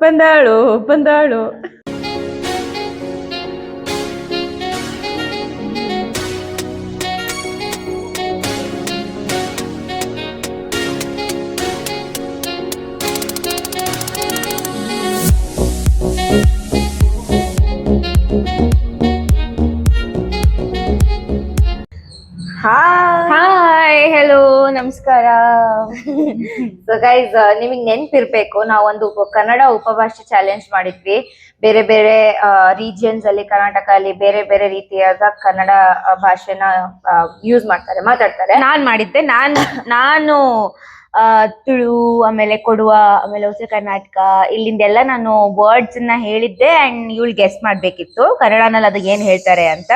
ಬಂದಾಳು ಬಂದಾಳು. Hi hello ನಮಸ್ಕಾರ. So guys, ನಿಮಗೆ ನೆನ್ಪಿರ್ಬೇಕು, ನಾವೊಂದು ಕನ್ನಡ ಉಪಭಾಷೆ ಚಾಲೆಂಜ್ ಮಾಡಿದ್ವಿ. ಬೇರೆ ಬೇರೆ ರೀಜಿಯನ್ಸ್ ಅಲ್ಲಿ, ಕರ್ನಾಟಕ ಅಲ್ಲಿ ಬೇರೆ ಬೇರೆ ರೀತಿಯಾದ ಕನ್ನಡ ಭಾಷೆನ ಯೂಸ್ ಮಾತಾಡ್ತಾರೆ. ನಾನ್ ಮಾಡಿದ್ದೆ. ನಾನು ತುಳು, ಆಮೇಲೆ ಕೊಡುವ, ಆಮೇಲೆ ಉತ್ತರ ಕರ್ನಾಟಕ, ಇಲ್ಲಿಂದೆಲ್ಲ ನಾನು ವರ್ಡ್ಸ್ ನ ಹೇಳಿದ್ದೆ ಅಂಡ್ ಇವಳು ಗೆಸ್ ಮಾಡ್ಬೇಕಿತ್ತು ಕನ್ನಡನಲ್ಲಿ ಅದು ಏನ್ ಹೇಳ್ತಾರೆ ಅಂತ.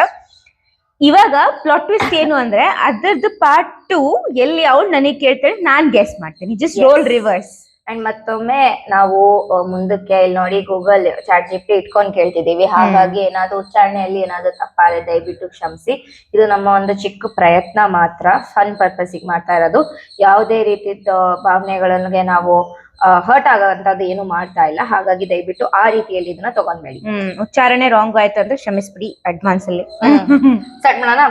ಇವಾಗ ಪ್ಲಾಟ್ ಟ್ವಿಸ್ಟ್ ಏನು ಅಂದ್ರೆ, ಅದರದ್ದು ಪಾರ್ಟ್ 2 ಎಲ್ಲಿ ಅವ್ಳು ನನಗೆ ಕೇಳ್ತಾಳೆ, ನಾನ್ ಗೆಸ್ ಮಾಡ್ತೀನಿ. Just roll reverse. ಅಂಡ್ ಮತ್ತೊಮ್ಮೆ ನಾವು ಮುಂದಕ್ಕೆ ಇಲ್ಲಿ ನೋಡಿ ಗೂಗಲ್ ಚಾಟ್ ಜಿಪಿಟಿ ಇಟ್ಕೊಂಡು ಕೇಳ್ತಿದೀವಿ. ಹಾಗಾಗಿ ಏನಾದ್ರು ಉಚ್ಚಾರಣೆಯಲ್ಲಿ ಏನಾದ್ರು ತಪ್ಪಾದ್ರೆ ದಯವಿಟ್ಟು ಕ್ಷಮಿಸಿ. ಇದು ನಮ್ಮ ಒಂದು ಚಿಕ್ಕ ಪ್ರಯತ್ನ ಮಾತ್ರ, ಫನ್ ಪರ್ಪಸ್ಗೆ ಮಾಡ್ತಾ ಇರೋದು. ಯಾವುದೇ ರೀತಿಯ ಭಾವನೆಗಳಿಗೆ ನಾವು ಹರ್ಟ್ ಆಗೋಂಥದ್ದು ಏನು ಮಾಡ್ತಾ ಇಲ್ಲ. ಹಾಗಾಗಿ ದಯವಿಟ್ಟು ಆ ರೀತಿಯಲ್ಲಿ ಇದನ್ನ ತಗೊಂಡ್ಬೇಡಿ. ಉಚ್ಚಾರಣೆ ರಾಂಗ್ ಆಯ್ತು ಅಂದ್ರೆ ಕ್ಷಮಿಸ್ಬಿಡಿ ಅಡ್ವಾನ್ಸ್ ಅಲ್ಲಿ. ಸ್ಟಾರ್ಟ್ ಮಾಡೋಣ.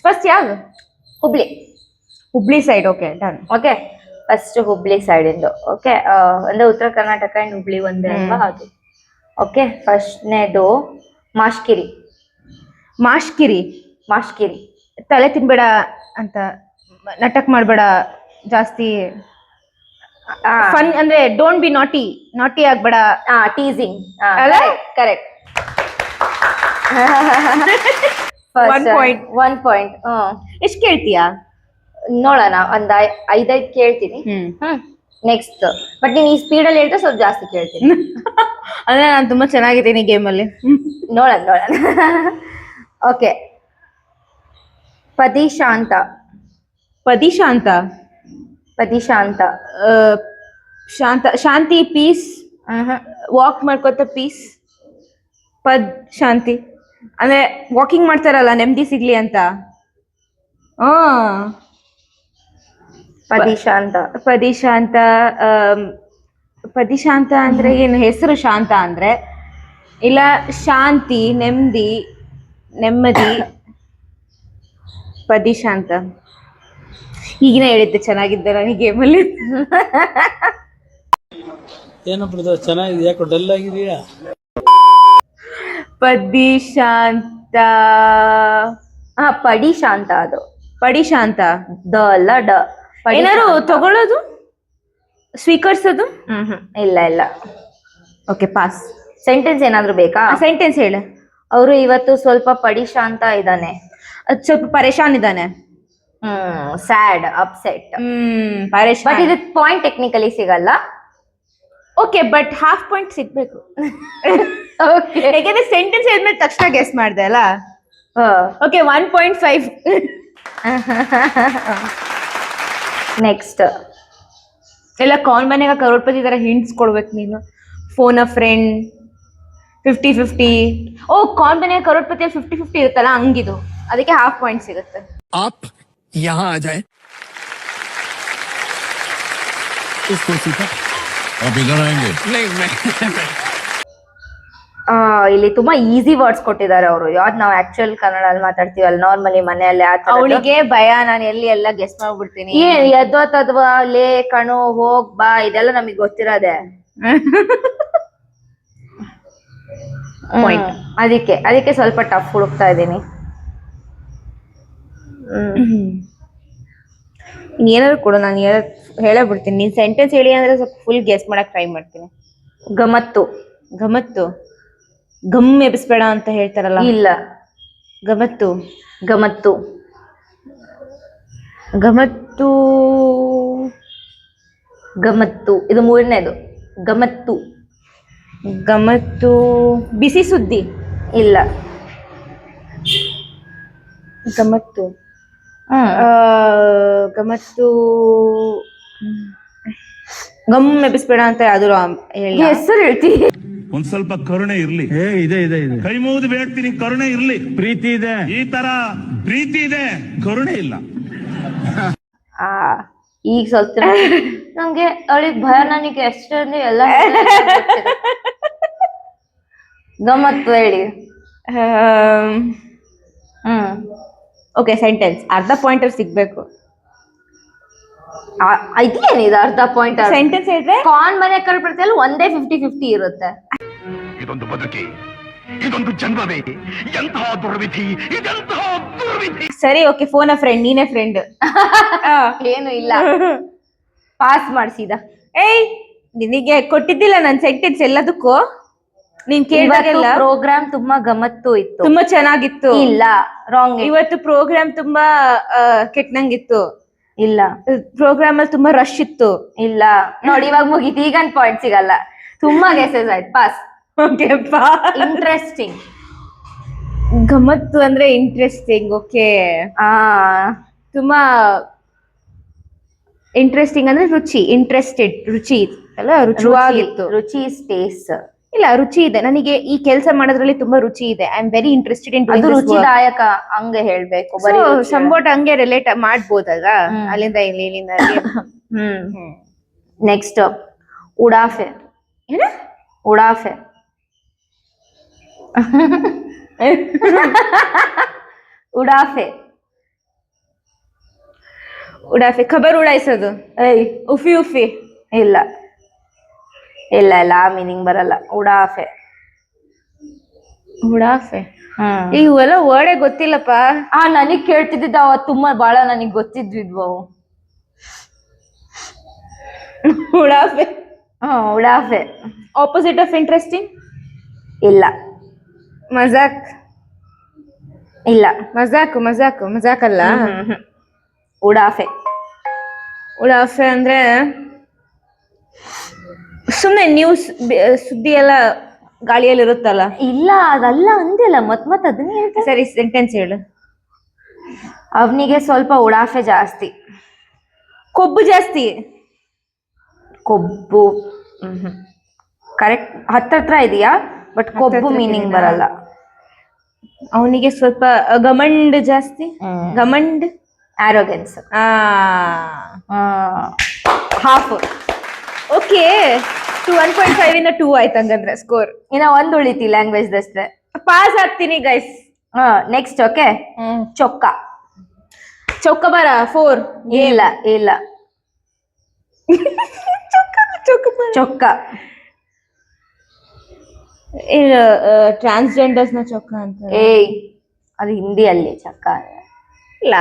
ಫಸ್ಟ್ ಯಾವ್ದು? Hubli side. Okay, done. Okay, first Hubli side ಇಂದು. ಓಕೆ, ಅಂದ್ರೆ ಉತ್ತರ ಕರ್ನಾಟಕ ಅಂಡ್ ಹುಬ್ಳಿ ಒಂದೇ ಅಲ್ವಾ? ಅದು ಓಕೆ. ಫಸ್ಟ್ನೇದು ಮಾಶ್ಕಿರಿ. ಮಾಶ್ಕಿರಿ ತಲೆ ತಿನ್ಬೇಡ ಅಂತ, ನಾಟಕ ಮಾಡ್ಬೇಡ ಜಾಸ್ತಿ. ಫನ್ ಅಂದ್ರೆ ಡೋಂಟ್ ಬಿ ನಾಟಿ ಆಗ್ಬೇಡ. ಟೀಸಿಂಗ್. ಕರೆಕ್ಟ್. 1 ಪಾಯಿಂಟ್. ಎಷ್ಟ್ ಕೇಳ್ತೀಯಾ ನೋಡೋಣ, ಒಂದ್ 5 ಕೇಳ್ತೀನಿ. ನೆಕ್ಸ್ಟ್, ಬಟ್ ನೀನ್ ಈ ಸ್ಪೀಡಲ್ಲಿ ಹೇಳ್ತಾ ಸ್ವಲ್ಪ ಜಾಸ್ತಿ ಕೇಳ್ತೀನಿ. ಅಂದ್ರೆ ನಾನು ತುಂಬಾ ಚೆನ್ನಾಗಿದ್ದೀನಿ ಗೇಮ್ ಅಲ್ಲಿ. ನೋಡೋಣ. ಓಕೆ, ಶಾಂತಿ, ಪೀಸ್. ವಾಕ್ ಮಾಡ್ಕೋತ ಪೀಸ್. ಶಾಂತಿ ಅಂದ್ರೆ ವಾಕಿಂಗ್ ಮಾಡ್ತಾರಲ್ಲ ನೆಮ್ಮದಿ ಸಿಗ್ಲಿ ಅಂತ. ಪದಿಶಾಂತ ಅಂದ್ರೆ ಏನು? ಹೆಸರು ಶಾಂತ ಅಂದ್ರೆ, ಇಲ್ಲ ಶಾಂತಿ, ನೆಮ್ಮದಿ. ಪದಿಶಾಂತ ಈಗಿನ ಹೇಳಿದ್ದೆ, ಚೆನ್ನಾಗಿದ್ದೆ ನನಗೆ ಗೇಮಲ್ಲಿ. ಏನಪ್ಪ ಚೆನ್ನಾಗಿದೆ, ಯಾಕೋ ಡಲ್ ಆಗಿದೆಯಾ? ಪದಿಶಾಂತ. ಪಡಿಶಾಂತ. ಅದು ಪಡಿಶಾಂತ. ದ ಅಲ್ಲ, ಡ. ಏನಾದ್ರು ತಗೊಳ್ಳೋದು, ಸ್ವೀಕರಿಸೋದು? ಇಲ್ಲ. Okay, pass. ಸೆಂಟೆನ್ಸ್ ಏನಾದ್ರು ಬೇಕಾ? ಸೆಂಟೆನ್ಸ್ ಹೇಳ. ಅವರು ಇವತ್ತು ಸ್ವಲ್ಪ ಪಡಿಶಾಂತ ಇದ್ದಾನೆ. ಸ್ವಲ್ಪ ಪರೇಶಾನ್ ಇದ್ದಾನೆ. Sad, upset. ಪರೇಶಾನ್. ಬಟ್ ಇದು ಪಾಯಿಂಟ್ ಟೆಕ್ನಿಕಲಿ ಸಿಗಲ್ಲ. ಓಕೆ, ಬಟ್ ಹಾಫ್ ಪಾಯಿಂಟ್ ಸಿಗ್ಬೇಕು. ಯಾಕಂದ್ರೆ ಸೆಂಟೆನ್ಸ್ ಹೇಳಿದ್ಮೇಲೆ ತಕ್ಷಣ ಗೆಸ್ ಮಾಡ್ದೆ ಅಲ್ಲ. ಓಕೆ, 1.5. ನೆಕ್ಸ್ಟ್, ಎಲ್ಲ ಕೌನ್ ಬನೇಗ ಕರೋಡ್ಪತಿ ತರ ಹಿಂಟ್ಸ್ ಕೊಡ್ಬೇಕು ನೀನು. Phone a friend, 50-50. Kaun Banega Crorepati 50-50 ಇರುತ್ತಲ್ಲ, ಹಂಗಿದು. ಅದಕ್ಕೆ ಹಾಫ್ ಪಾಯಿಂಟ್ ಸಿಗುತ್ತೆ. आप यहाँ आ जाए, इसको सीखा। आप इधर आएंगे? नहीं, मैं ಇಲ್ಲಿ ತುಂಬಾ ಈಸಿ ವರ್ಡ್ಸ್ ಕೊಟ್ಟಿದ್ದಾರೆ ಅವರು. ಯಾವ್ದು ನಾವು ಆಕ್ಚುಯಲ್ ಕನ್ನಡದಲ್ಲಿ ಮಾತಾಡ್ತೀವಲ್ಲ ನಾರ್ಮಲಿ ಮನೆಯಲ್ಲಿ, ಅವಳಿಗೆ ಭಯ, ನಾನು ಎಲ್ಲಿ ಎಲ್ಲ ಗೆಸ್ ಮಾಡ್ಬಿಡ್ತೀನಿ. ಯದ್ವಾ ಲೇ ಕಣು ಹೋಗ್ ಬಾ ಇದೆಲ್ಲ ನಮಗ್ ಗೊತ್ತಿರೋದೆ. ಅದಕ್ಕೆ ಸ್ವಲ್ಪ ಟಫ್ ಹುಡುಕ್ತಾ ಇದ್ದೀನಿ. ಏನಾದ್ರು ಕೊಡು, ನಾನು ಹೇಳೇ ಬಿಡ್ತೀನಿ. ನೀನ್ ಸೆಂಟೆನ್ಸ್ ಹೇಳಿ ಅಂದ್ರೆ ಸ್ವಲ್ಪ ಫುಲ್ ಗೆಸ್ ಮಾಡಕ್ ಟ್ರೈ ಮಾಡ್ತೀನಿ. ಗಮತ್ತು. ಗಮ್ ಎಬ್ಬಿಸ್ಬೇಡ ಅಂತ ಹೇಳ್ತಾರಲ್ಲ. ಇಲ್ಲ, ಗಮತ್ತು. ಇದು ಮೂರನೇದು. ಗಮತ್ತು. ಬಿಸಿ ಸುದ್ದಿ. ಇಲ್ಲ. ಗಮತ್ತು. ಗಮ್ ಎಬ್ಬಿಸ್ಬೇಡ ಅಂತ ಯಾವ್ದು ಹೇಳಿ. ಹೆಸರು ಹೇಳ್ತೀನಿ. ಒಂದ್ ಸ್ವಲ್ಪ ಕರುಣೆ ಇರ್ಲಿ. ಇದೆ ಕೈ ಮುಗಿದು ಬೇಡ್ತೀನಿ, ಕರುಣೆ ಇರ್ಲಿ. ಪ್ರೀತಿ ಇದೆ, ಈ ತರ ಪ್ರೀತಿ ಇದೆ, ಕರುಣೆ ಇಲ್ಲ. ಈಗ ಸ್ವಲ್ಪ ನಂಗೆ ಅವಳಿಗೆ ಭಯ, ನನಗೆ ಎಷ್ಟಂದ್ರೆ ಎಲ್ಲ ಗಮ್ಮತ್ತು ಹೇಳಿ. ಓಕೆ, ಸೆಂಟೆನ್ಸ್ ಅರ್ಧ ಪಾಯಿಂಟ್ ಸಿಗ್ಬೇಕು. ಇದೇನಿದೆ ಅರ್ಧ ಪಾಯಿಂಟ್? ಸೆಂಟೆನ್ಸ್ ಹೇಳಿದ್ರೆ ಕಾನ್ ಮನೆ ಕಳ್ಬಿಡ್ತಲ್ಲ ಒಂದೇ 50-50 ಇರುತ್ತೆ. ಇದೊಂದು ಬದುಕಿ, ಇದೊಂದು ಜನ್ಮವೇ, ಎಂತಹ ದುರ್ವಿಧಿ, ಇದೆಂತಹ ದುರ್ವಿಧಿ. ಸರಿ, ಓಕೆ, ಫೋನ್ ಅ ಫ್ರೆಂಡ್, ನೀನೇ ಫ್ರೆಂಡ್. ಏನು ಇಲ್ಲ, ಪಾಸ್ ಮಾಡ್ಸಿದ. ಏಯ್, ನಿನಗೆ ಕೊಟ್ಟಿದ್ದಿಲ್ಲ ನನ್ ಸೆಂಟೆನ್ಸ್ ಎಲ್ಲದಕ್ಕೂ. ನೀನ್ ಕೇಳಿದಾಗೆಲ್ಲ ಪ್ರೋಗ್ರಾಮ್ ತುಂಬಾ ಗಮ್ಮತ್ತು ಇತ್ತು. ತುಂಬಾ ಚೆನ್ನಾಗಿತ್ತು. ಇಲ್ಲ, ರಾಂಗ್. ಇವತ್ತು ಪ್ರೋಗ್ರಾಮ್ ತುಂಬಾ ಕೆಟ್ಟನಂಗಿತ್ತು. ಇಲ್ಲ, ಪ್ರೋಗ್ರಾಮ್ ಅಲ್ಲಿ ತುಂಬಾ ರಶ್ ಇತ್ತು. ಇಲ್ಲ ನೋಡಿ, ಇವಾಗ ಮುಗೀತು, ಈಗ ಪಾಯಿಂಟ್ ಸಿಗಲ್ಲ. ತುಂಬಾ ಗೆಸಸ್ ಆಯ್ತು, ಪಾಸ್. Okay, interesting. ಗಮ್ಮತ್ತು ಅಂದ್ರೆ ಇಂಟ್ರೆಸ್ಟಿಂಗ್. ಓಕೆ, ತುಂಬಾ ಇಂಟ್ರೆಸ್ಟಿಂಗ್ ಅಂದ್ರೆ ರುಚಿ. ಇಂಟ್ರೆಸ್ಟೆಡ್, ರುಚಿ ಅಲ್ಲ, ರುಚಿಯಾಗಿತ್ತು. ರುಚಿ ಸ್ಪೇಸ್ ಇಲ್ಲ, ರುಚಿ ಇದೆ ನನಗೆ. ಈ ಕೆಲಸ ಮಾಡೋದ್ರಲ್ಲಿ ತುಂಬಾ ರುಚಿ ಇದೆ. I am very interested in ಅದು ರುಚಿದಾಯಕ, ಹಂಗೆ ಹೇಳ್ಬೇಕು. ಸಂಬೋಟ್ ಹಂಗೆ ರಿಲೇಟ್ ಮಾಡ್ಬೋದಲ್ಲ, ಅಲ್ಲಿಂದ ಇಲ್ಲಿ, ಇಲ್ಲಿಂದ ಅಲ್ಲಿ. ನೆಕ್ಸ್ಟ್, ಉಡಾಫೆ. ಉಡಾಫೆ ಉಡಾಫೆ ಉಡಾಫೆ, ಖಬರ್ ಉಡಾಯಿಸೋದು. ಉಫಿ ಉಫಿ. ಇಲ್ಲ ಇಲ್ಲ ಇಲ್ಲ, ಆ ಮೀನಿಂಗ್ ಬರಲ್ಲ. ಉಡಾಫೆ. ಉಡಾಫೆ, ಇವೆಲ್ಲ ವರ್ಡೇ ಗೊತ್ತಿಲ್ಲಪ್ಪ. ನನಗ್ ಕೇಳ್ತಿದ್ದ ಅವತ್ತು ತುಂಬಾ ಬಾಳ ನನಗ್ ಗೊತ್ತಿದ್ವಿದ್ವು ಅವು. ಉಡಾಫೆ. ಉಡಾಫೆ ಆಪೋಸಿಟ್ ಆಫ್ ಇಂಟ್ರೆಸ್ಟಿಂಗ್. ಇಲ್ಲ. ಮಜಾಕ್. ಇಲ್ಲ, ಮಜಾಕ್ ಮಜಾಕ್ ಮಜಾಕ್ ಅಲ್ಲ. ಉಡಾಫೆ. ಉಡಾಫೆ ಅಂದ್ರೆ ಸುಮ್ನೆ ನ್ಯೂಸ್ ಸುದ್ದಿ ಎಲ್ಲ ಗಾಳಿಯಲ್ಲಿ ಇರುತ್ತಲ್ಲ. ಇಲ್ಲ, ಅದಲ್ಲ ಅಂದಿಲ್ಲ. ಮತ್ ಅದನ್ನ ಹೇಳ್ತಾರೆ. ಸರಿ, ಸೆಂಟೆನ್ಸ್ ಹೇಳು. ಅವನಿಗೆ ಸ್ವಲ್ಪ ಉಡಾಫೆ ಜಾಸ್ತಿ. ಕೊಬ್ಬು ಜಾಸ್ತಿ. ಕೊಬ್ಬು ಕರೆಕ್ಟ್, ಹತ್ರ ಇದೆಯಾ, ಬಟ್ ಕೊಬ್ಬು ಮೀನಿಂಗ್ ಬರಲ್ಲ. ಅವನಿಗೆ ಸ್ವಲ್ಪ ಗಮಂಡ್ ಜಾಸ್ತಿ. ಗಮಂಡ್, ಆರೋಗೆನ್ಸ್. ಹಾಫ್. ಓಕೆ, 1.5 ಇಂದ 2 ಆಯ್ತು ಹಂಗಂದ್ರೆ ಸ್ಕೋರ್. ಇನ್ನ ಒಂದ್ ಉಳಿತಿ ಲ್ಯಾಂಗ್ವೇಜ್ ದಷ್ಟೇ. ಪಾಸ್ ಆಗ್ತೀನಿ ಗೈಸ್. Next, okay. ಚೊಕ್ಕ. ಚೌಕಬಾರ 4. ಇಲ್ಲ ಇಲ್ಲ, ಚೊಕ್ಕ. ಟ್ರಾನ್ಸ್ಜೆಂಡರ್ಸ್ ನ ಚೊಕ್ಕ ಅಂತ. ಅದು ಹಿಂದಿಯಲ್ಲಿ ಚೊಕ್ಕ. ಇಲ್ಲ,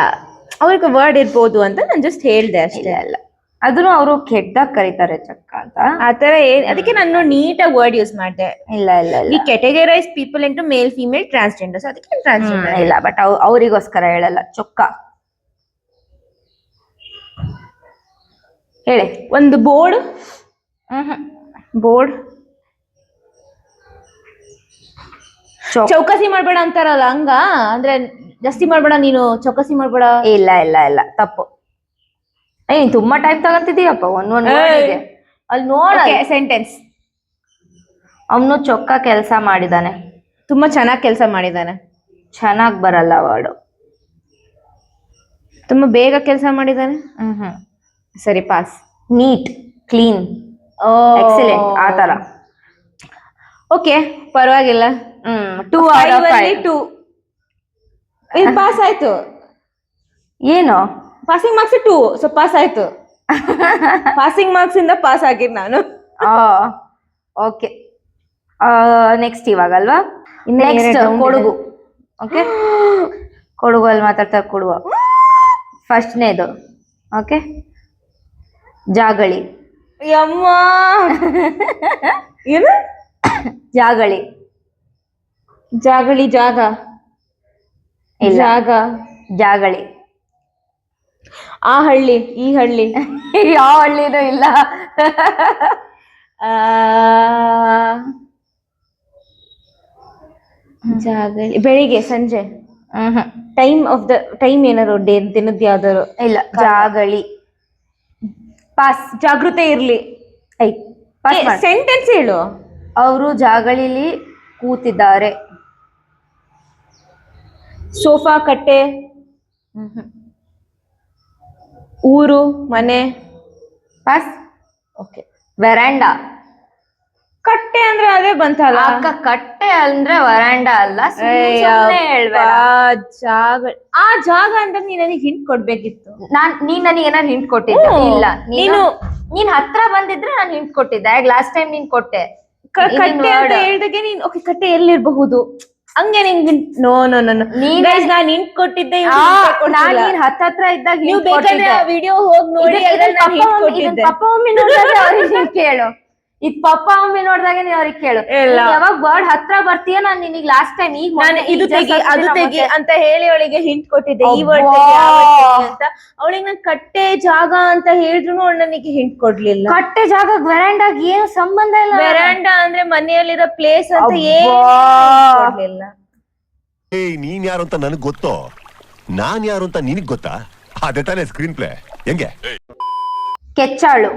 ಅವ್ರಿಗೆ ವರ್ಡ್ ಇರ್ಬೋದು ಅಂತ ನಾನು ಜಸ್ಟ್ ಹೇಳ್ದೆ ಅಷ್ಟೇ. ಅಲ್ಲ, ಅದನ್ನು ಅವರು ಕೆಟ್ಟದಾಗ ಕರೀತಾರೆ ಚೊಕ್ಕ ಅಂತ. ಆತರ ಅದಕ್ಕೆ ನಾನು ನೀಟಾಗಿ ವರ್ಡ್ ಯೂಸ್ ಮಾಡಿದೆ. ಇಲ್ಲ ಇಲ್ಲ ವಿ ಕ್ಯಾಟಗರೈಸ್ ಪೀಪಲ್ ಇಂಟು ಮೇಲ್, ಫಿಮೇಲ್, ಟ್ರಾನ್ಸ್ಜೆಂಡರ್ಸ್. ಅದಕ್ಕೆ ಟ್ರಾನ್ಸ್ಜೆಂಡರ್ ಇಲ್ಲ, ಬಟ್ ಅವರಿಗೋಸ್ಕರ ಹೇಳಲ್ಲ. ಚೊಕ್ಕ ಹೇಳಿ. ಒಂದು ಬೋರ್ಡ್. ಬೋರ್ಡ್. ಚೌಕಾಸಿ ಮಾಡ್ಬೇಡ ಅಂತಾರಲ್ಲ, ಹಂಗ ಅಂದ್ರೆ ಜಾಸ್ತಿ ಮಾಡ್ಬೇಡ ನೀನು, ಚೌಕಾಸಿ ಮಾಡ್ಬೇಡ. ಇಲ್ಲ ಇಲ್ಲ ಇಲ್ಲ, ತಪ್ಪು. ತುಂಬಾ ಟೈಮ್ ತಗೊಂತಿದೀಯಪ್ಪ ಒಂದ್ ಅಲ್ಲಿ ನೋಡ. ಸೆಂಟೆನ್ಸ್. ಅವನು ಚೊಕ್ಕ ಕೆಲಸ ಮಾಡಿದಾನೆ. ತುಂಬಾ ಚೆನ್ನಾಗಿ ಕೆಲಸ ಮಾಡಿದಾನೆ. ಚೆನ್ನಾಗ್ ಬರಲ್ಲ ವರ್ಡ್. ತುಂಬಾ ಬೇಗ ಕೆಲಸ ಮಾಡಿದಾನೆ. ಸರಿ, ಪಾಸ್. ನೀಟ್, ಕ್ಲೀನ್, ಎಕ್ಸಲೆಂಟ್, ಆತರ. ಓಕೆ, ಪರವಾಗಿಲ್ಲ. 2 out of 5. 2. ಇದು ಪಾಸ್ ಆಯ್ತು. ಏನು ಪಾಸಿಂಗ್ ಮಾರ್ಕ್ಸ್ 2, ಸೊ ಪಾಸ್ ಆಯ್ತು. ಪಾಸಿಂಗ್ ಮಾರ್ಕ್ಸ್ ಇಂದ ಪಾಸ್ ಆಗಿದ್ ನಾನು. ಓಕೆ, ನೆಕ್ಸ್ಟ್ ಇವಾಗಲ್ವಾ? ನೆಕ್ಸ್ಟ್ ಕೊಡಗು. ಓಕೆ, ಕೊಡಗು ಅಲ್ಲಿ ಮಾತಾಡ್ತಾರೆ. ಕೊಡುವ ಫಸ್ಟ್ನೇದು. ಓಕೆ, ಜಾಗಳಿ. ಯಮ್ಮ, ಏನು? ಜಾಗಳಿ. ಜಾಗಳಿ, ಜಾಗ. ಜಾಗ, ಜಾಗಳಿ. ಆ ಹಳ್ಳಿ, ಈ ಹಳ್ಳಿ. ಯಾವ ಹಳ್ಳಿನೂ ಇಲ್ಲ. ಜಾಗಳಿ, ಬೆಳಿಗ್ಗೆ, ಸಂಜೆ. ಟೈಮ್ ಆಫ್ ದ ಟೈಮ್ ಏನಾರು ದಿನದ ಯಾವ್ದಾರು. ಇಲ್ಲ, ಜಾಗಳಿ. ಪಾಸ್. ಜಾಗೃತೆ ಇರ್ಲಿ. ಸೆಂಟೆನ್ಸ್ ಹೇಳು. ಅವರು ಜಾಗಳಿಲಿ ಕೂತಿದ್ದಾರೆ. ಸೋಫಾ, ಕಟ್ಟೆ. ಊರು, ಮನೆ. ಪಾಸ್. ಓಕೆ. ವೆರಾಂಡಾ. ಕಟ್ಟೆ ಅಂದ್ರೆ ಅದೇ ಬಂತಲ್ಲ. ಅಕ್ಕ ಕಟ್ಟೆ ಅಂದ್ರೆ ವರಾಂಡಾ ಅಲ್ಲ, ಸುಮ್ನೆ ಹೇಳ್ಬೇಡ. ಜಾಗ, ಆ ಜಾಗ ಅಂತ ನೀನ್ ನನಗೆ ಹಿಂಟ್ ಕೊಡ್ಬೇಕಿತ್ತು. ನೀನ್ ನನಗೆ ಏನಾರು ಹಿಂಟ್ ಕೊಟ್ಟಿದ್ದೆ? ಇಲ್ಲ, ನೀನು ನೀನ್ ಹತ್ರ ಬಂದಿದ್ರೆ ನಾನು ಹಿಂಟ್ ಕೊಟ್ಟಿದ್ದೆ. ಲಾಸ್ಟ್ ಟೈಮ್ ನೀನ್ ಕೊಟ್ಟೆ. ಕಟ್ಟೆ ಅಂತ ಹೇಳ್ದಾಗೆ ನೀನ್ ಓಕೆ ಕಟ್ಟೆ ಎಲ್ಲಿರ್ಬಹುದು ಹಂಗೆ ನಿಂಗೆ ನೋ ನೋ ನೋ ನೋ ನಾನ್ ಹಿಂಟ್ ಕೊಟ್ಟಿದ್ದೆ. ನೀನ್ ಹತ್ರ ಇದ್ದಾಗ ನೀವು ಬೇಕಾದ್ರೆ ಆ ವಿಡಿಯೋ ಹೋಗಿ ನೋಡಿ, ಪಪ್ಪ ಮಮ್ಮಿ ನೋಡಿದಾಗ ಅವ್ರಿಗೆ ಹಿಂಟ್ ಕೇಳು. ಇದ್ ಪಪ್ಪ ಮಮ್ಮಿ ನೋಡಿದಾಗ ನೀವ್ ಅವ್ರಿಗೆ ಕೇಳು. ಯಾವಾಗ ಬರ್ಡ್ ಹತ್ರ ಬರ್ತೀಯ, ನಾನ್ ನಿನಗ್ ಲಾಸ್ಟ್ ಟೈಮ್ ಈಗ ನಾನು ಇದು ತೆಗಿ ಅದು ತೆಗಿ ಅಂತ ಹೇಳಿ ಅವಳಿಗೆ ಹಿಂಟ್ ಕೊಟ್ಟಿದ್ದೆ. ಈ ವರ್ಡ್ ಅಂತ ಅವಳಿಗೆ ನಾನು ಕಟ್ಟೆ ಜಾಗ ಅಂತ ಹೇಳಿದ್ರು ಅವಳು ನನಗೆ ಹಿಂಟ್ ಕೊಡ್ಲಿಲ್ಲ. ಕಟ್ಟೆ ಜಾಗ ವೆರಾಂಡಾಗ ಏನು ಸಂಬಂಧ ಇಲ್ಲ. ವೆರಾಂಡಾ ಅಂದ್ರೆ ಮನೆಯಲ್ಲಿರೋ ಪ್ಲೇಸ್ ಅಂತ ಏನು ಕೊಡ್ಲಿಲ್ಲ. ನೀನ್ ಯಾರು ಅಂತ ನನಗ್ ಗೊತ್ತೋ, ನಾನ್ ಯಾರು ಅಂತ ನಿನಗ್ ಗೊತ್ತಾ? ಅದೇ ತಾನೇ ಸ್ಕ್ರೀನ್ ಪ್ಲೇ. ಹೆಂಗೆ? ಕೆಚ್ಚಾಳು.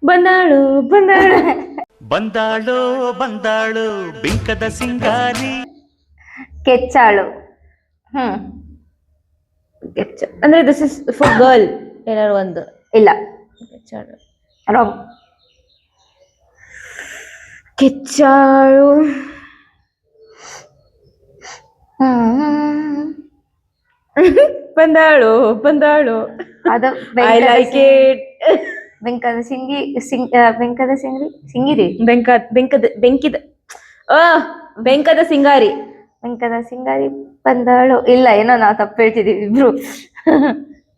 ಬಂದಾಳು ಬಂದಾಳು ಬಂದಾಳು ಬಂದಾಳು ಬಿಂಕದ ಸಿಂಗಾರಿ. ಕೆಚ್ಚಾಳು. ಅಂದ್ರೆ ದಿಸ್ ಇಸ್ ಫಾರ್ ಗರ್ಲ್ ಏನಾರು ಒಂದು. ಇಲ್ಲ, ಕೆಚ್ಚಾಳು. ರಾಂಗ್. ಕೆಚ್ಚಾಳು. ಬಂದಾಳು ಬಂದಾಳು. ಅದು ಐ ಲೈಕ್ ಇಟ್. ಬೆಂಕದ ಬೆಂಕದ ಸಿಂಗಿರಿ. ಬೆಂಕದ ಸಿಂಗಾರಿ. ಬೆಂಕದ ಸಿಂಗಾರಿ ಬಂದಾಳು. ಇಲ್ಲ, ಏನೋ ನಾವು ತಪ್ಪು ಹೇಳ್ತಿದೀವಿ ಇಬ್ರು.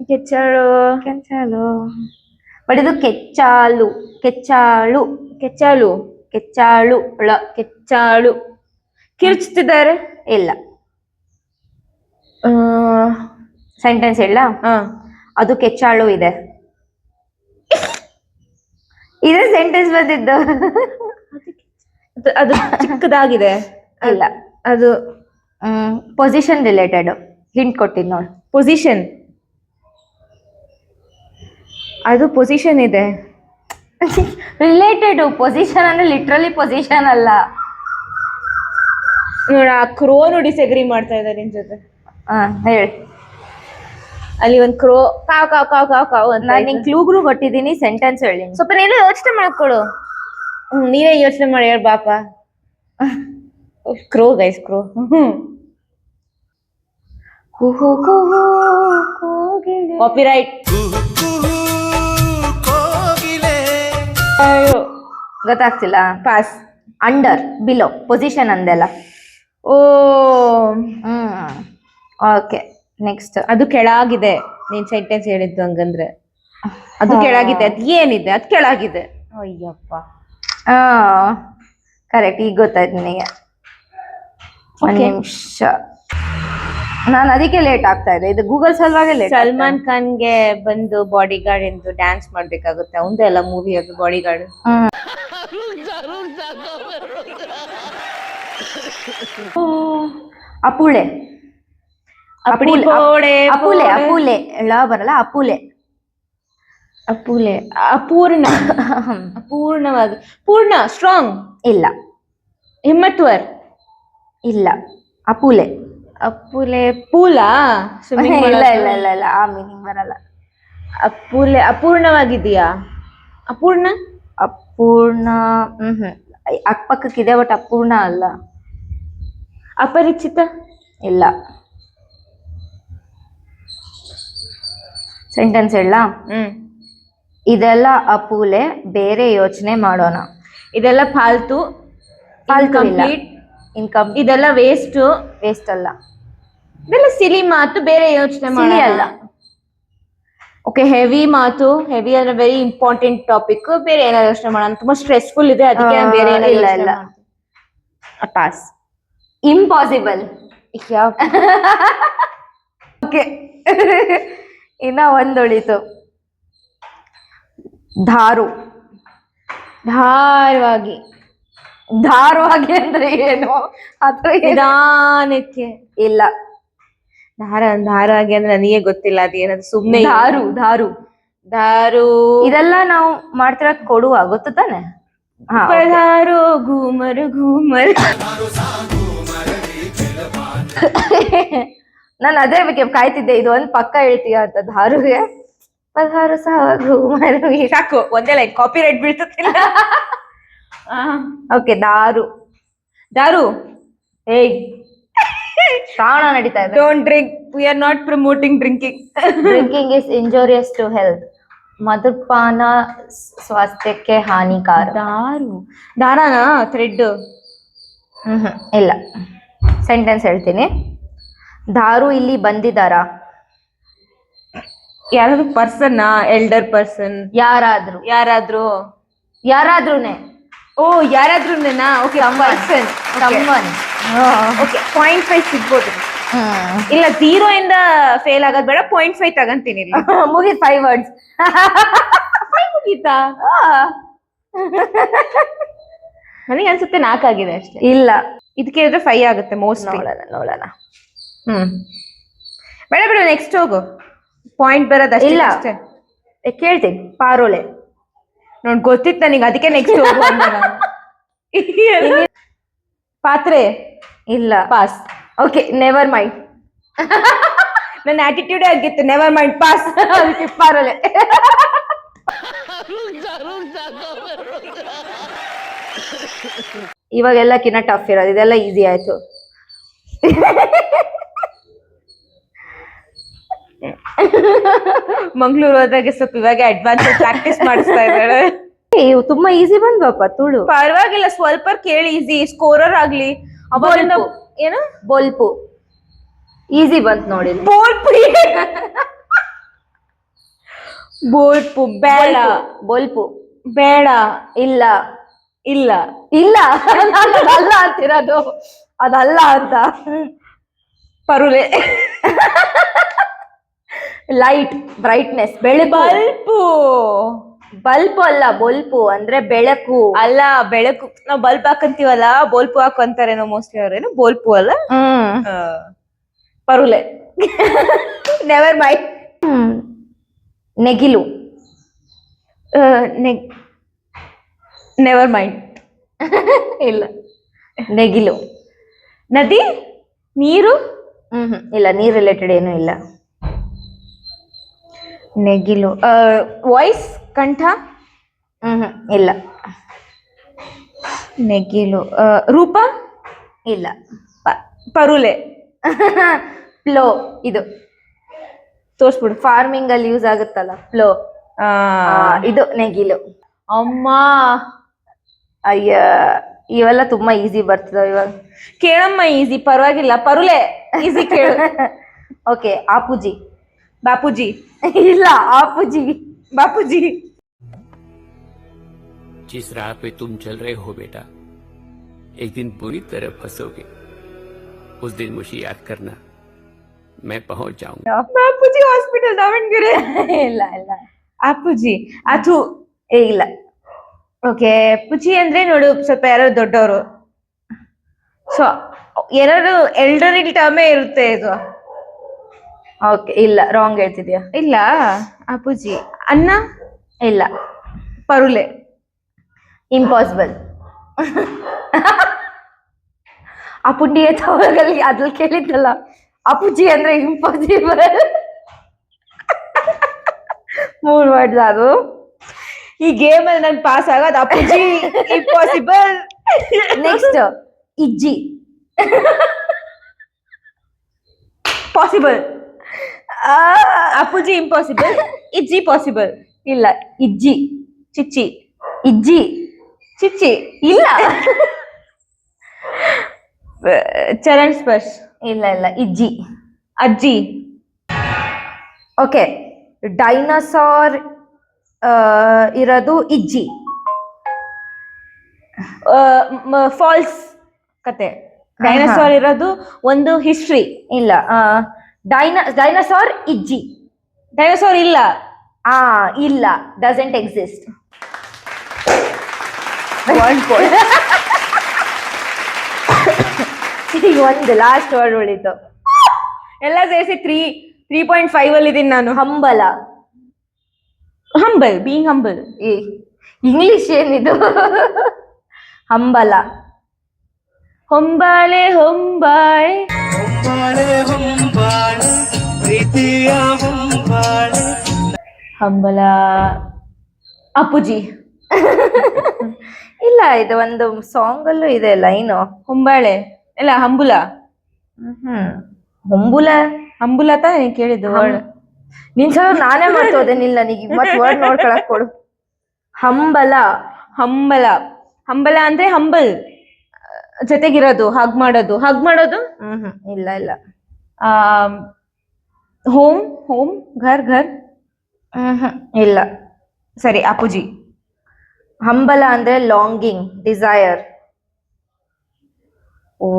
ಕೆಚ್ಚಾಳು. ಕೆಚ್ಚಾಳು. ಬಟ್ ಇದು ಕೆಚ್ಚಾಳು. ಕೆಚ್ಚಾಳು. ಕೆಚ್ಚಾಳು. ಕೆಚ್ಚಾಳು. ಕೆಚ್ಚಾಳು. ಕಿರ್ಚ್ತಿದ್ದಾರೆ. ಇಲ್ಲ. ಸೆಂಟೆನ್ಸ್ ಹೇಳ. ಅದು ಕೆಚ್ಚಾಳು ಇದೆ. ಇದೇ ಸೆಂಟೆನ್ಸ್ ಬಂದಿದ್ದು. ಅದು ಚಿಕ್ಕದಾಗಿದೆ. ಇಲ್ಲ, ಅದು ಪೊಸಿಷನ್ ರಿಲೇಟೆಡ್. ಹಿಂಟ್ ಕೊಟ್ಟಿದ್ ನೋಡಿ. ಪೊಸಿಷನ್. ಅದು ಪೊಸಿಷನ್ ಇದೆ. ರಿಲೇಟೆಡ್. ಪೊಸಿಷನ್ ಅಂದ್ರೆ ಲಿಟ್ರಲಿ ಪೊಸಿಷನ್ ಅಲ್ಲ. ನೋಡ, ಆ ಕ್ರೋ ನೋಡಿ ಡಿಸ್ಅಗ್ರಿ ಮಾಡ್ತಾ ಇದ್ದಾರೆ ನಿನ್ ಜೊತೆ. ಹೇಳಿ. ಅಲ್ಲಿ ಒಂದ್ ಕ್ರೋ ಕಾವ್ ಕಾವ್ ಕಾವ್ ಕಾವ್ ಕಾವ್ ಅಂತ. ನಾನು ನಿಂಗೆ ಕ್ಲೂಗ್ರು ಕೊಟ್ಟಿದ್ದೀನಿ, ಸೆಂಟೆನ್ಸ್ ಹೇಳಿ. ಸ್ವಲ್ಪ ನೀನು ಯೋಚನೆ ಮಾಡ್ಕೊಡು. ನೀವೇ ಯೋಚನೆ ಮಾಡಿ ಹೇಳ ಬಾಪ. Crow guys, crow. ಕಾಪಿರೈಟ್. ಗೊತ್ತಾಗ್ತಿಲ್ಲ. ಪಾಸ್. ಅಂಡರ್, ಬಿಲೋ, ಪೊಸಿಷನ್ ಅಂದೆಲ್ಲ. ಓ. Okay, next. ಅದು ಕೆಳಗಿದೆ. ನೀನ್ ಸೆಂಟೆನ್ಸ್ ಹೇಳಿದ್ದು ಹಂಗಂದ್ರೆ ಅದು ಕೆಳಗಿದೆ. ಅದ್ ಏನಿದೆ? ಅದ್ ಕೆಳಗಿದೆ. ಅಯ್ಯಪ್ಪ. ಕರೆಕ್ಟ್, ಈಗ ಗೊತ್ತಾಯ್ತು ನನಗೆ. ಒಂದ್ ನಿಮಿಷ, ನಾನು ಅದಕ್ಕೆ ಲೇಟ್ ಆಗ್ತಾ ಇದೆ. ಇದು ಗೂಗಲ್ ಸಲುವಾಗಿ ಲೇಟ್. ಸಲ್ಮಾನ್ ಖಾನ್ಗೆ ಬಂದು ಬಾಡಿ ಗಾರ್ಡ್ ಎಂದು ಡ್ಯಾನ್ಸ್ ಮಾಡ್ಬೇಕಾಗುತ್ತೆ. ಅವಂದೇ ಎಲ್ಲ ಮೂವಿ ಅದು ಬಾಡಿ ಗಾರ್ಡ್. ಅಪುಳೆ. ಅಪುಳೆ ಅಪುಲೆ. ಅಪುಲೆ ಬರಲ್ಲ. ಅಪುಲೆ. ಅಪುಲೆ. ಅಪೂರ್ಣ. ಅಪೂರ್ಣವಾಗಿ. ಪೂರ್ಣ, ಸ್ಟ್ರಾಂಗ್. ಇಲ್ಲ. ಹಿಮ್ಮತ್ವರ್. ಇಲ್ಲ. ಅಪುಲೆ. ಅಪುಲೆ. ಪೂಲ. ಇಲ್ಲ ಇಲ್ಲ ಇಲ್ಲ ಇಲ್ಲ, ಆ ಮೀನಿಂಗ್ ಬರಲ್ಲ. ಅಪುಲೆ. ಅಪೂರ್ಣವಾಗಿದೆಯಾ? ಅಪೂರ್ಣ. ಅಪೂರ್ಣ. ಅಕ್ಕಪಕ್ಕಕ್ಕಿದೆ, ಬಟ್ ಅಪೂರ್ಣ ಅಲ್ಲ. ಅಪರಿಚಿತ. ಇಲ್ಲ. ಸೆಂಟೆನ್ಸ್ ಹೇಳ. ಇದೆಲ್ಲ ಅಪೂಲೆ, ಬೇರೆ ಯೋಚನೆ ಮಾಡೋಣ. ಇದೆಲ್ಲ ಫಾಲ್ತು. ಇನ್ಕಮ್. ಇದೆಲ್ಲ ವೇಸ್ಟ್. ವೇಸ್ಟ್ ಅಲ್ಲ. ಇದೆಲ್ಲ ಸಿಲಿ ಮಾತು, ಬೇರೆ ಯೋಚನೆ ಮಾಡಿ ಅಲ್ಲ. ಓಕೆ, ಹೆವಿ ಮಾತು. ಹೆವಿ ಅಂದ್ರೆ ವೆರಿ ಇಂಪಾರ್ಟೆಂಟ್ ಟಾಪಿಕ್. ಬೇರೆ ಏನಾದ್ರು ಯೋಚನೆ ಮಾಡೋಣ. ತುಂಬಾ ಸ್ಟ್ರೆಸ್ಫುಲ್ ಇದೆ, ಅದಕ್ಕೆ ಬೇರೆ ಇಲ್ಲ ಇಲ್ಲ. ಪಾಸ್. ಇಂಪಾಸಿಬಲ್. ಓಕೆ, ಇನ್ನ ಒಂದೊಳಿತು. ಧಾರು. ಧಾರವಾಗಿ. ಧಾರವಾಗಿ ಅಂದ್ರೆ ಏನು? ಅಥವಾ ನಿಧಾನಕ್ಕೆ. ಇಲ್ಲ. ಧಾರವಾಗಿ ಅಂದ್ರೆ ನನಗೆ ಗೊತ್ತಿಲ್ಲ. ಅದೇನದು ಸುಮ್ನೆ. ಧಾರು. ಧಾರು. ಧಾರು. ಇದೆಲ್ಲ ನಾವು ಮಾಡ್ತಿರೋದ್ ಕೊಡುವ, ಗೊತ್ತು ತಾನೆ? ಧಾರು ಘೂಮರ್ ಘೂಮರ್. ನಾನು ಅದೇ ಕಾಯ್ತಿದ್ದೆ, ಇದು ಒಂದ್ ಪಕ್ಕ ಹೇಳ್ತೀಯ ಅಂತ. ಧಾರುಗೆ 16 ಸಾಗು ಮರವಿ. ಸಾಕು, ಒಂದೇ ಲೈನ್, ಕಾಪಿ ರೈಟ್ ಬೀಳ್ತಿಲ್ಲ. ಓಕೆ, ದಾರು. ದಾರು. ಏಯ್, ಶ್ರಾವಣ ನಡೀತಾ ಇದೆ. Don't drink, we are not promoting drinking. Drinking is injurious to health. ಮಧುಪಾನ ಸ್ವಾಸ್ಥ್ಯಕ್ಕೆ ಹಾನಿಕಾರ. ದಾರು. ದಾರಾನ ಥ್ರೆಡ್. ಇಲ್ಲ. ಸೆಂಟೆನ್ಸ್ ಹೇಳ್ತೀನಿ. ದಾರು ಇಲ್ಲಿ ಬಂದಿದಾರಾ? ಯಾರಾದ್ರೂ ಪರ್ಸನ್, ಎಲ್ಡರ್ ಪರ್ಸನ್, ಯಾರಾದ್ರೂ. ಯಾರಾದ್ರೂನೆ. ಓ, ಯಾರಾದ್ರೂನೇನಾ? Okay, person. someone. ಓಕೆ, 0.5 ಸಿಗ್ಬೋದು. ಇಲ್ಲ, 0 ಇಂದ ಫೇಲ್ ಆಗೋದ್ ಬೇಡ, 0.5 ತಗಂತೀನಿ. ಮುಗಿದ್ 5 words. ಮುಗೀತಾ? ನನಗೆ ಅನ್ಸುತ್ತೆ 4 ಆಗಿದೆ ಅಷ್ಟೇ. ಇಲ್ಲ, ಇದಕ್ಕೆ ಇದ್ರೆ 5 ಆಗುತ್ತೆ ಮೋಸ್ಟ್. ನೋಡೋಣ. ಬೇಡ ಬೇಡ, ನೆಕ್ಸ್ಟ್ ಹೋಗು. ಪಾಯಿಂಟ್ ಬರೋದಷ್ಟೇ. ಇಲ್ಲ. ಅಷ್ಟೇ. ಕೇಳ್ತೀನಿ. ಪಾರೋಲೆ. ನೋಡ್, ಗೊತ್ತಿತ್ತು ನನಗೆ, ಅದಕ್ಕೆ ನೆಕ್ಸ್ಟ್ ಹೋಗು ಅಂದೆ ನಾನು. ಪಾತ್ರೆ. ಇಲ್ಲ. ಪಾಸ್. Okay, never mind. ನನ್ನ ಆಟಿಟ್ಯೂಡ್ ಆಗಿತ್ತು, ನೆವರ್ ಮೈಂಡ್, ಪಾಸ್. ಅದಕ್ಕೆ ಪಾರೋಲೆ. ಇವಾಗೆಲ್ಲಕ್ಕಿನ್ನ ಟಫ್ ಇರೋದು, ಇದೆಲ್ಲ ಈಸಿ ಆಯ್ತು. ಮಂಗ್ಳೂರು ಹೋದಾಗ ಸ್ವಲ್ಪ ಇವಾಗ ಅಡ್ವಾನ್ಸ್ ಪ್ರಾಕ್ಟೀಸ್ ಮಾಡಿಸ್ತಾ ಇದ್ದಾಳೆ. ಇವು ತುಂಬಾ ಈಸಿ ಬಂದ್ವಪ್ಪ, ತುಳು. ಪರವಾಗಿಲ್ಲ, ಸ್ವಲ್ಪ ಕೇಳಿ, ಈಸಿ ಸ್ಕೋರರ್ ಆಗ್ಲಿ. ಅವಾಗಿಂದ ಬೋಲ್ಪು. ಏನು? ಬೋಲ್ಪು ಈಸಿ ಬಂತ್ ನೋಡಿ. ಬೋಲ್ಪು. ಬೋಲ್ಪು ಬೇಡ. ಬೋಲ್ಪು ಬೇಡ. ಇಲ್ಲ. ಇಲ್ಲ. ಇಲ್ಲ, ಅದಲ್ಲ ಅಂತಿರೋದು, ಅದಲ್ಲ ಅಂತ. ಪರುಲೆ. ಲೈಟ್, ಬ್ರೈಟ್ನೆಸ್, ಬೆಳಕು. ಬಲ್ಪು. ಬಲ್ಪು ಅಲ್ಲ, ಬೋಲ್ಪು ಅಂದ್ರೆ ಬೆಳಕು. ಅಲ್ಲ, ಬೆಳಕು. ನಾವ್ ಬಲ್ಬ್ ಹಾಕಂತೀವಲ್ಲ, ಬೋಲ್ಪು ಹಾಕಂತಾರೇನೋ ಮೋಸ್ಟ್ಲಿ ಅವ್ರೇನು. ಬೋಲ್ಪು ಅಲ್ಲ. ಪರುಲೆ. Never mind. ನೆಗಿಲು. Never mind. ಇಲ್ಲ, ನೆಗಿಲು. ನದಿ, ನೀರು. ಇಲ್ಲ, ನೀರ್ ರಿಲೇಟೆಡ್ ಏನು ಇಲ್ಲ. ನೆಗಿಲು. ವಾಯ್ಸ್, ಕಂಠ. ಇಲ್ಲ. ನೆಗಿಲು. ರೂಪ. ಇಲ್ಲ. ಪರುಲೆ. ಫ್ಲೋ. ಇದು ತೋರ್ಸ್ಬಿಡು. ಫಾರ್ಮಿಂಗ್ ಅಲ್ಲಿ ಯೂಸ್ ಆಗುತ್ತಲ್ಲ, ಫ್ಲೋ. ಇದು ನೆಗಿಲು. ಅಮ್ಮ, ಅಯ್ಯ, ಇವೆಲ್ಲ ತುಂಬಾ ಈಸಿ ಬರ್ತದ ಇವಾಗ. ಕೇಳಮ್ಮ, ಈಸಿ, ಪರವಾಗಿಲ್ಲ. ಪರುಲೆ ಈಸಿ ಕೇಳು. ಓಕೆ, ಆಪುಜಿ. ಬಾಪೂಜಿ. ಇಲ್ಲ, ಆಪುಜಿ. ಬಾಪೂಜಿ. जिस राह पे तुम चल रहे हो बेटा, एक दिन पूरी तरह फंसोगे। उस दिन मुझे याद करना, मैं पहुंच जाऊंगा। ಬಾಪೂಜಿ ಹಾಸ್ಪಿಟಲ್, ದಾವಣಗೆರೆ. ಇಲ್ಲ ಇಲ್ಲ. ಅಪ್ಪುಜಿ. ಅಥು. ಇಲ್ಲ. ಓಕೆ, ಪುಜಿ ಅಂದ್ರೆ ನೋಡು, ಸ್ವಲ್ಪ ಯಾರು ದೊಡ್ಡವರು. ಸೊ ಏನಾದ್ರು ಎಲ್ಡರಿ ಟರ್ಮೇ ಇರುತ್ತೆ ಇದು. ಓಕೆ, ಇಲ್ಲ, ರಾಂಗ್ ಹೇಳ್ತಿದ್ಯಾ. ಇಲ್ಲ, ಅಪ್ಪುಜಿ. ಅನ್ನ. ಇಲ್ಲ. ಪರುಲೆ. ಇಂಪಾಸಿಬಲ್. ಆ ಪುಂಡಿ ಎತ್ತಲ್ಲಿ ಅದ್ರಲ್ಲಿ ಕೇಳಿದ್ದಲ್ಲ, ಅಪುಜಿ ಅಂದ್ರೆ ಇಂಪಾಸಿಬಲ್. 3 ವರ್ಡ್ಸ್ ಅದು. ಈ ಗೇಮ್ ಅಲ್ಲಿ ನನ್ ಪಾಸ್ ಆಗೋದು ಅಪ್ಪುಜಿ, ಇಂಪಾಸಿಬಲ್. ನೆಕ್ಸ್ಟ್, ಇಜ್ಜಿ. ಪಾಸಿಬಲ್. ಅಪ್ಪುಜಿ ಇಂಪಾಸಿಬಲ್, ಇಜ್ಜಿ ಪಾಸಿಬಲ್. ಇಲ್ಲ, ಇಜ್ಜಿ. ಚಿಚ್ಚಿ. ಇಜ್ಜಿ. ಚಿಚ್ಚಿ. ಇಲ್ಲ. ಚರಣ್ ಸ್ಪರ್ಶ್. ಇಲ್ಲ ಇಲ್ಲ, ಇಜ್ಜಿ. ಅಜ್ಜಿ. ಓಕೆ, ಡೈನಸಾರ್ ಇರೋದು ಇಜ್ಜಿ. ಫಾಲ್ಸ್ ಕತೆ. ಡೈನೋಸಾರ್ ಇರೋದು ಒಂದು ಹಿಸ್ಟ್ರಿ. ಇಲ್ಲ, ಡೈನಸಾರ್ ಇಜ್ಜಿ. ಡೈನೋಸಾರ್ ಇಲ್ಲ. ಇಲ್ಲ, ಡಸಂಟ್ ಎಕ್ಸಿಸ್ಟ್. ಒಂದು ಲಾಸ್ಟ್ ವರ್ಡ್ ಉಳಿತು. ಎಲ್ಲ ಸೇರಿಸಿ 3.5 ಅಲ್ಲಿ ಇದೀನಿ ನಾನು. ಹಂಬಲ. Humble, being humble. ಇಂಗ್ಲಿಷ್ ಏನಿದು? ಹಂಬಲ. ಹೊಂಬಾಳೆ ಹೊಂಬಾಳೆ. ಹಂಬಲ ಅಪ್ಪುಜಿ. ಇಲ್ಲ, ಇದು ಒಂದು ಸಾಂಗ್ ಅಲ್ಲೂ ಇದೆ ಲೈನು. ಹೊಂಬಾಳೆ ಇಲ್ಲ ಹಂಬುಲ. ಹೊಂಬುಲ ಹಂಬುಲ ತಾನೇ ಕೇಳಿದ್ದು ವರ್ಡ್. ನಿನ್ ಸಲ ನಾನೇ ಮಾಡ್ತೋದೆ, ನಿಲ್ಲ ನೀಗ ಮತ್ ವರ್ಡ್ ನೋಡ್ಕೊಳಕ್ ಕೊಡು. ಹಂಬಲ. ಹಂಬಲ ಹಂಬಲ ಅಂದ್ರೆ ಹಂಬಲ್ ಜೊತೆಗಿರೋದು, ಹಗ್ ಮಾಡೋದು. ಇಲ್ಲ ಇಲ್ಲ. ಹೋಮ್ ಹೋಮ್ ಘರ್ ಘರ್. ಇಲ್ಲ. ಸರಿ ಅಪ್ಪುಜಿ. ಹಂಬಲ ಅಂದ್ರೆ ಲಾಂಗಿಂಗ್, ಡಿಸೈರ್. ಓ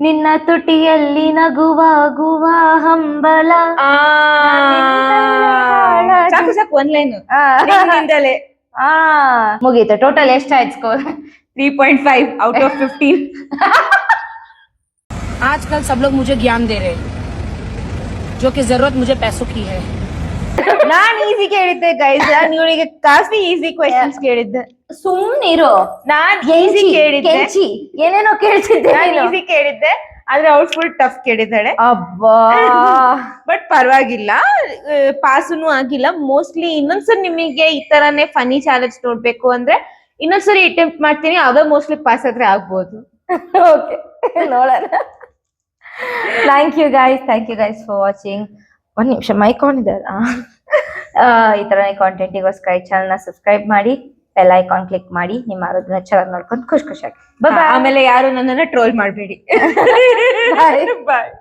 ನಿನ್ನ ತುಟಿಯಲ್ಲಿ ನಗುವಾಗುವ ಹಂಬಲ. ಸಾಕು ಸಾಕು ಒಂದ್ ಲೈನ್. ಮುಗೀತು. ಟೋಟಲ್ ಎಷ್ಟಾಯ್ತು ಸ್ಕೋರ್? 3.5 out of 15. आजकल सब लोग मुझे ज्ञान दे रहे हैं, जो कि जरूरत मुझे पैसों की है. ನಾನ್ ಈಸಿ ಕೇಳಿದ್ದೆ ಗೈಸ್, ನಾನು ಇವಳಿಗೆ ಕಾಫಿ ಈಸಿ ಕ್ವೆಶ್ಚನ್ಸ್ ಕೇಳಿದ್ದೆ. ಸುಮ್ನಿರೋ. ನಾನ್ ಈಸಿ ಕೇಳಿದ್ದೆ, ಏನೇನೋ ಕೇಳ್ತಿದ್ದೆ. ಈಸಿ ಕೇಳಿದ್ದೆ, ಆದ್ರೆ ಅವ್ಳು ಫುಲ್ ಟಫ್ ಕೇಳಿದ್ದಾಳೆ. ಅಬ್ಬಾ. ಬಟ್ ಪರವಾಗಿಲ್ಲ, ಪಾಸುನು ಆಗಿಲ್ಲ. ಮೋಸ್ಟ್ಲಿ ಇನ್ನೊಂದ್ಸರಿ ನಿಮಗೆ ಈ ತರಾನೇ ಫನಿ ಚಾಲೆಂಜ್ ನೋಡ್ಬೇಕು ಅಂದ್ರೆ ಇನ್ನೊಂದ್ಸರಿ ಅಟೆಂಪ್ಟ್ ಮಾಡ್ತೀನಿ, ಅವೇ ಮೋಸ್ಟ್ಲಿ ಪಾಸ್ ಆದ್ರೆ ಆಗ್ಬೋದು. ಓಕೆ, ನೋಡೋಣ. Thank you guys for watching. ಒಂದ್ ನಿಮಿಷ ಮೈಕ್ ಆನ್ ಇದೆ. ಈ ತರನೇ ಕಾಂಟೆಂಟಿಗೋಸ್ಕರ ಈ ಚಾನಲ್ನ ಸಬ್ಸ್ಕ್ರೈಬ್ ಮಾಡಿ, ಬೆಲ್ ಐಕಾನ್ ಕ್ಲಿಕ್ ಮಾಡಿ, ನಿಮ್ಮ ಆರೋಗ್ಯನ ಚೆನ್ನಾಗಿ ನೋಡ್ಕೊಂಡು ಖುಷಿಯಾಗಿ. ಆಮೇಲೆ ಯಾರು ನನ್ನನ್ನ ಟ್ರೋಲ್ ಮಾಡಬೇಡಿ. ಬಾಯ್.